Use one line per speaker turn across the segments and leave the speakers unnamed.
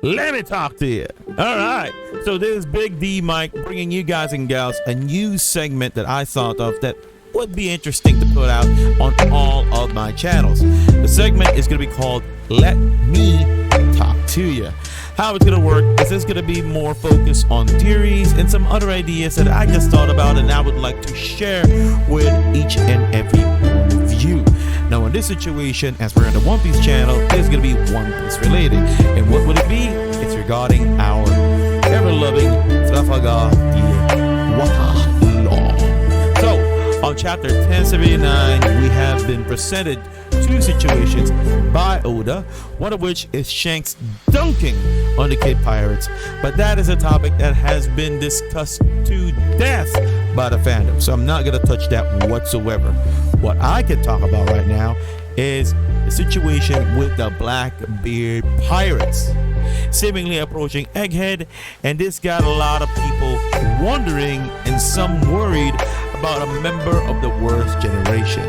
Let me talk to you. All right. So this is Big D Mike bringing you guys and gals a new segment that I thought of that would be interesting to put out on all of my channels. The segment is going to be called Let Me Talk to You. How it's going to work is it's going to be more focused on theories and some other ideas that I just thought about and I would like to share with each and every one of you. Now in this situation, as we're on the One Piece channel, it's going to be One Piece related. And what would it be? It's regarding our ever-loving Trafalgar Law. So on chapter 1079, we have been presented two situations by Oda, one of which is Shanks dunking on the kid pirates, but that is a topic that has been discussed to death by the fandom, so I'm not going to touch that whatsoever. What I can talk about right now is the situation with the Blackbeard pirates seemingly approaching Egghead, and this got a lot of people wondering and some worried about a member of the worst generation.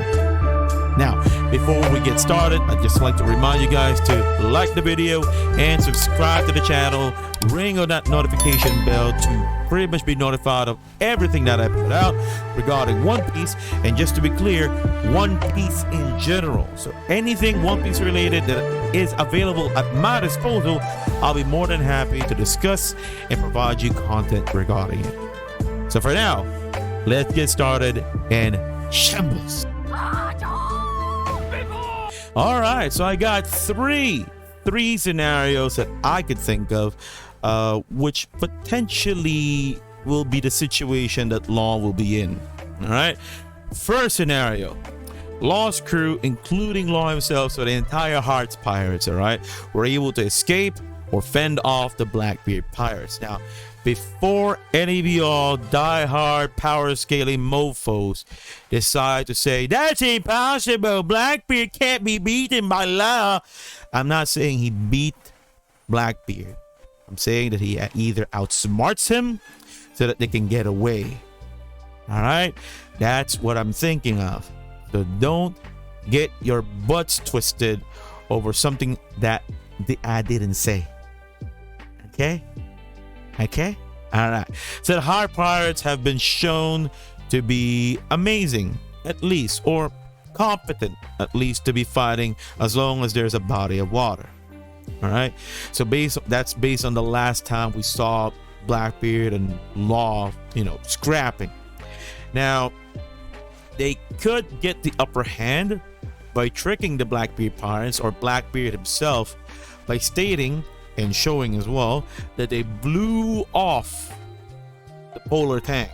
Now, before we get started, I'd just like to remind you guys to like the video and subscribe to the channel. Ring on that notification bell to pretty much be notified of everything that I put out regarding One Piece. And just to be clear, One Piece in general. So anything One Piece related that is available at my disposal, I'll be more than happy to discuss and provide you content regarding it. So for now, let's get started and shambles. All right, so I got three scenarios that I could think of, which potentially will be the situation that Law will be in. All right, first scenario: Law's crew, including Law himself, so the entire Hearts pirates, all right, were able to escape or fend off the Blackbeard pirates. Now, before any of y'all die-hard power-scaling mofos decide to say, that's impossible, Blackbeard can't be beaten by Law, I'm not saying he beat Blackbeard. I'm saying that he either outsmarts him so that they can get away. All right? That's what I'm thinking of. So don't get your butts twisted over something that I didn't say. Okay? Okay, all right. So the Heart pirates have been shown to be amazing, at least, or competent, at least, to be fighting as long as there's a body of water. All right. So that's based on the last time we saw Blackbeard and Law, scrapping. Now, they could get the upper hand by tricking the Blackbeard pirates or Blackbeard himself by stating and showing as well that they blew off the polar tank.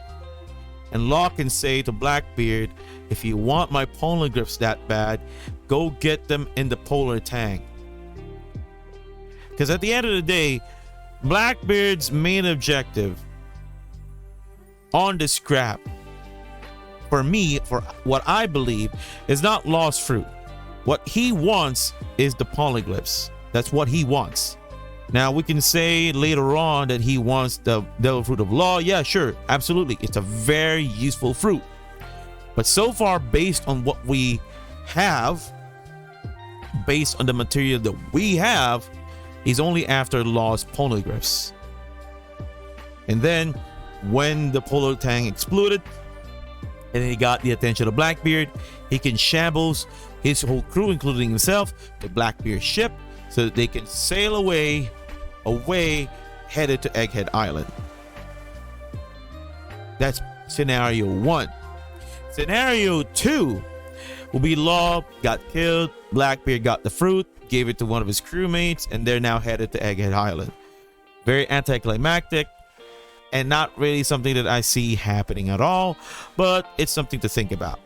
And Law can say to Blackbeard, if you want my poneglyphs that bad, go get them in the polar tank. Because at the end of the day, Blackbeard's main objective on the scrap, for me, for what I believe, is not Law's fruit. What he wants is the poneglyphs. That's what he wants. Now, we can say later on that he wants the devil fruit of Law. Yeah, sure, absolutely. It's a very useful fruit. But so far, based on what we have, based on the material that we have, he's only after Law's poneglyphs. And then, when the polar tank exploded, and he got the attention of Blackbeard, he can shambles his whole crew, including himself, to Blackbeard's ship, so that they can sail away headed to Egghead Island. That's scenario 1. Scenario 2 will be Law got killed, Blackbeard got the fruit, gave it to one of his crewmates, and they're now headed to Egghead Island. Very anticlimactic and not really something that I see happening at all, but it's something to think about.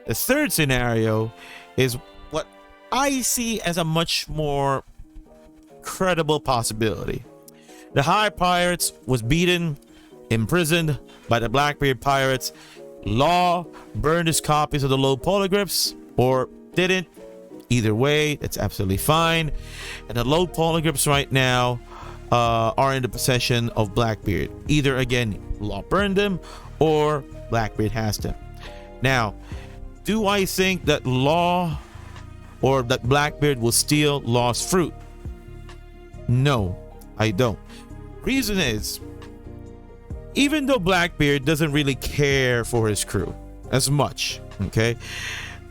The third scenario is what I see as a much more credible possibility. The High Pirates was beaten, imprisoned by the Blackbeard pirates. Law burned his copies of the Low Poneglyphs, or didn't. Either way, it's absolutely fine. And the Low Poneglyphs right now are in the possession of Blackbeard. Either, again, Law burned them, or Blackbeard has them. Now, do I think that Law or that Blackbeard will steal Law's fruit? No, I don't. Reason is, even though Blackbeard doesn't really care for his crew as much, okay,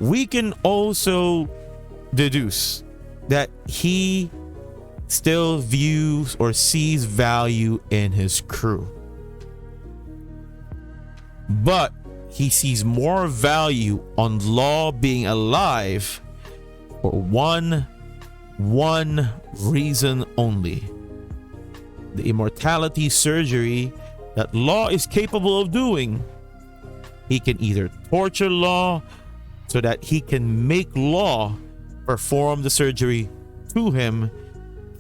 we can also deduce that he still views or sees value in his crew. But he sees more value on Law being alive for one reason only: the immortality surgery that Law is capable of doing. He can either torture Law so that he can make Law perform the surgery to him,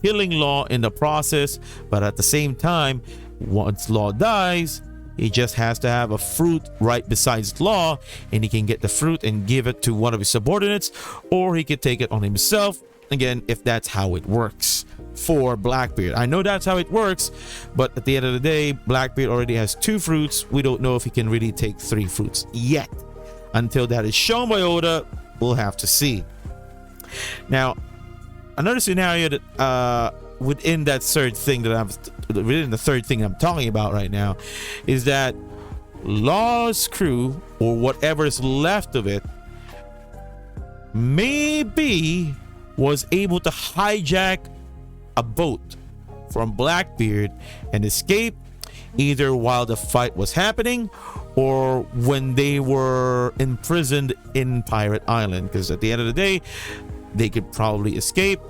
killing Law in the process, but at the same time, once Law dies, he just has to have a fruit right besides Law, and he can get the fruit and give it to one of his subordinates, or he can take it on himself, again, if that's how it works for Blackbeard. I know that's how it works, but at the end of the day, Blackbeard already has 2 fruits. We don't know if he can really take 3 fruits yet. Until that is shown by Oda, we'll have to see. Now, another scenario that within that third thing that I'm talking about right now is that Law's crew, or whatever's left of it, maybe was able to hijack a boat from Blackbeard and escape, either while the fight was happening or when they were imprisoned in Pirate Island, because at the end of the day, they could probably escape,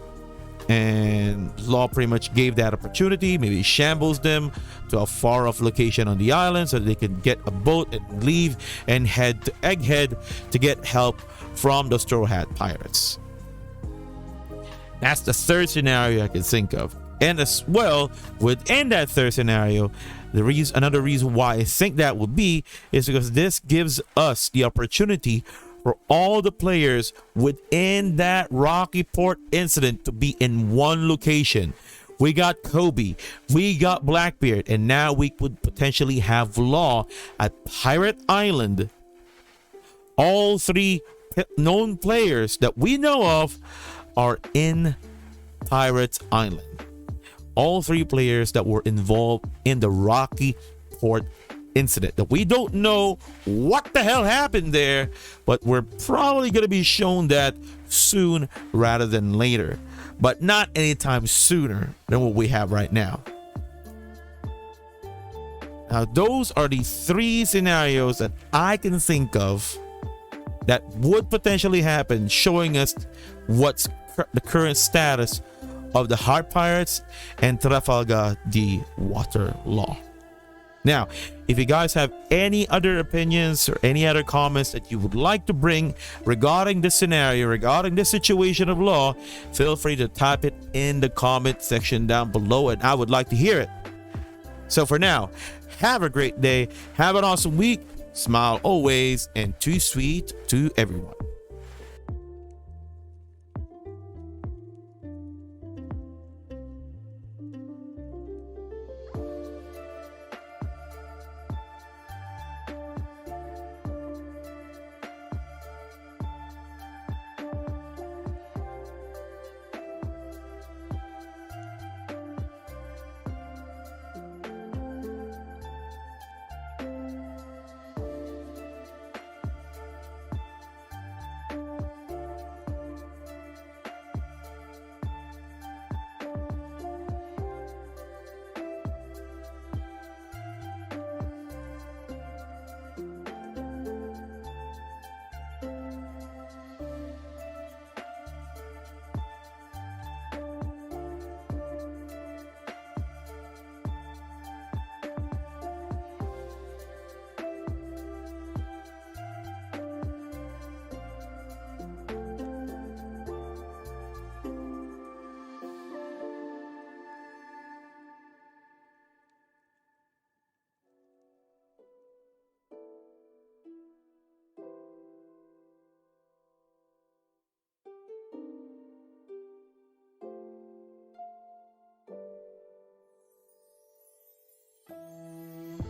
and Law pretty much gave that opportunity. Maybe shambles them to a far off location on the island so that they could get a boat and leave and head to Egghead to get help from the Straw Hat Pirates. That's the third scenario I can think of. And as well, within that third scenario, another reason why I think that would be is because this gives us the opportunity for all the players within that Rocky Port incident to be in one location. We got Kobe, we got Blackbeard, and now we could potentially have Law at Pirate Island. All 3 known players that we know of are in Pirate Island. All 3 players that were involved in the Rocky Port incident, that we don't know what the hell happened there, but we're probably going to be shown that soon rather than later, but not anytime sooner than what we have right now. Now, those are the 3 scenarios that I can think of that would potentially happen, showing us what's the current status of the Heart Pirates and Trafalgar Law. Now, if you guys have any other opinions or any other comments that you would like to bring regarding this scenario, regarding this situation of Law, feel free to type it in the comment section down below, and I would like to hear it. So for now, have a great day, have an awesome week, smile always, and too sweet to everyone.